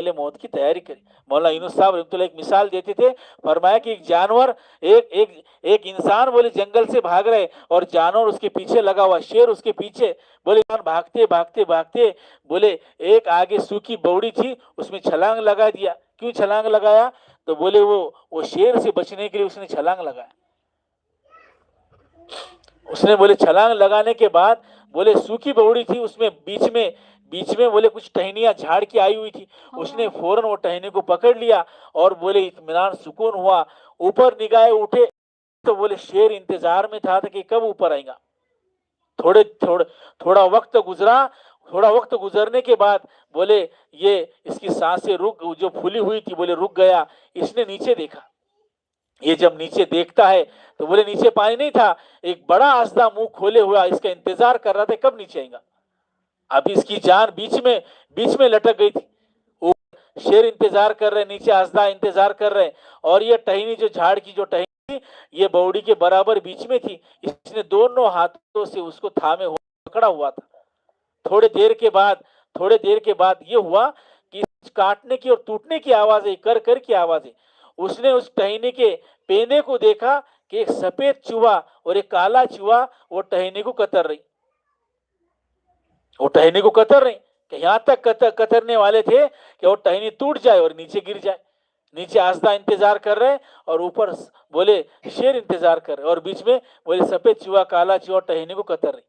पहले मौत की तैयारी करी। मौलाना यूनुस साहब रहमतुल्लाह एक मिसाल देते थे, फरमाया कि एक जानवर, एक एक एक इंसान बोले जंगल से भाग रहे और जानवर उसके पीछे लगा हुआ, शेर उसके पीछे। बोले इंसान भागते भागते भागते बोले एक आगे सूखी बौड़ी थी, उसमें छलांग लगा दिया। क्यों छलांग लगाया? तो बोले वो शेर से बचने के लिए उसने छलांग लगाया। उसने बोले छलांग लगाने के बाद बोले सूखी बौड़ी थी, उसमें बीच में बोले कुछ टहनियां झाड़ की आई हुई थी। उसने फौरन वो टहनी को पकड़ लिया और बोले इत्मीनान सुकून हुआ। ऊपर निगाहें उठे तो बोले शेर इंतजार में था कि कब ऊपर आएगा। थोड़े थोड़े थोड़ा वक्त गुजरा। थोड़ा वक्त गुजरने के बाद बोले ये इसकी सांसें रुक, जो फूली हुई थी बोले रुक गया। इसने नीचे देखा। ये जब नीचे देखता है तो बोले नीचे पानी नहीं था, एक बड़ा आसदा मुंह खोले हुआ इसका इंतजार कर रहा था कब नीचे आएगा। अभी इसकी जान बीच में लटक गई थी। शेर इंतजार कर रहे, नीचे आसदा इंतजार कर रहे, और ये टहनी जो झाड़ की जो टहनी थी ये बौड़ी के बराबर बीच में थी। इसने दोनों हाथों से उसको थामे हुआ पकड़ा हुआ था। थोड़े देर के बाद ये हुआ कि काटने की और टूटने की आवाजें, कर की आवाजें। उसने उस टहनी के पेने को देखा कि एक सफेद चूहा और एक काला चूहा वो टहनी को कतर रही। वो टहनी को कतर रही कि यहां तक कतरने वाले थे कि वो टहनी टूट जाए और नीचे गिर जाए। नीचे आसदा इंतजार कर रहे और ऊपर बोले शेर इंतजार कर रहे, और बीच में बोले सफेद चूहा काला चूहा टहनी को कतर रही।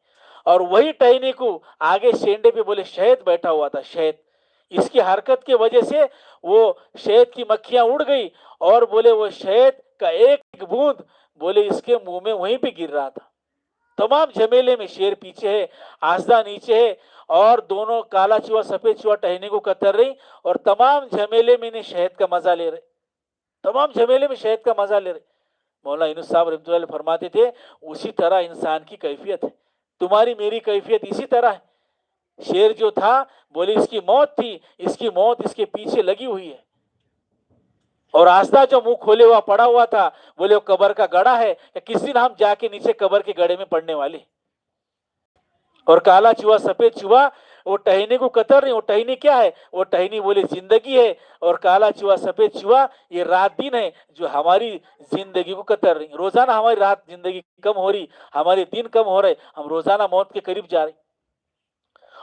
और वही टहनी को आगे शेंडे पे बोले शहद बैठा हुआ था, शहद। इसकी हरकत की वजह से वो शहद की मक्खियां उड़ गई और बोले वो शहद का एक बूंद बोले इसके मुंह में वहीं पे गिर रहा था। तमाम झमेले में शेर पीछे है, आसदा नीचे है, और दोनों काला चूहा सफेद चूहा टहनी को कतर रही, और तमाम झमेले में इन्हें शहद का मजा ले रहे। तमाम झमेले में शहद का मजा ले रहे। मौलाना यूनुस साहब रहमतुल्लाह अलैह फरमाते थे उसी तरह इंसान की कैफियत है, तुम्हारी मेरी कैफियत इसी तरह है। शेर जो था बोले इसकी मौत थी, इसकी मौत इसके पीछे लगी हुई है। और आसदा जो मुंह खोले हुआ पड़ा हुआ था बोले वो कब्र का गड़ा है, या किसी दिन हम जाके नीचे कब्र के गड़े में पड़ने वाले। और काला चूहा सफेद चूहा वो टहनी को कतर रही। वो टहनी क्या है? वो टहनी बोले जिंदगी है, और काला चूहा सफेद चूहा ये रात दिन है जो हमारी जिंदगी को कतर रही। रोजाना हमारी रात जिंदगी कम हो रही, हमारे दिन कम हो रहे, हम रोजाना मौत के करीब जा रहे,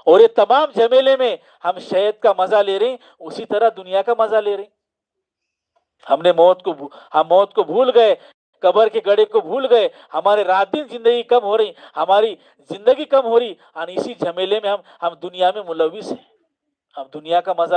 और ये तमाम झमेले में हम शहद का मजा ले रहे, उसी तरह दुनिया का मजा ले रहे। हम मौत को भूल गए, कब्र के गड़े को भूल गए, हमारे रात दिन जिंदगी कम हो रही, हमारी जिंदगी कम हो रही, और इसी झमेले में हम दुनिया में मुलविस हैं। हम दुनिया का मजा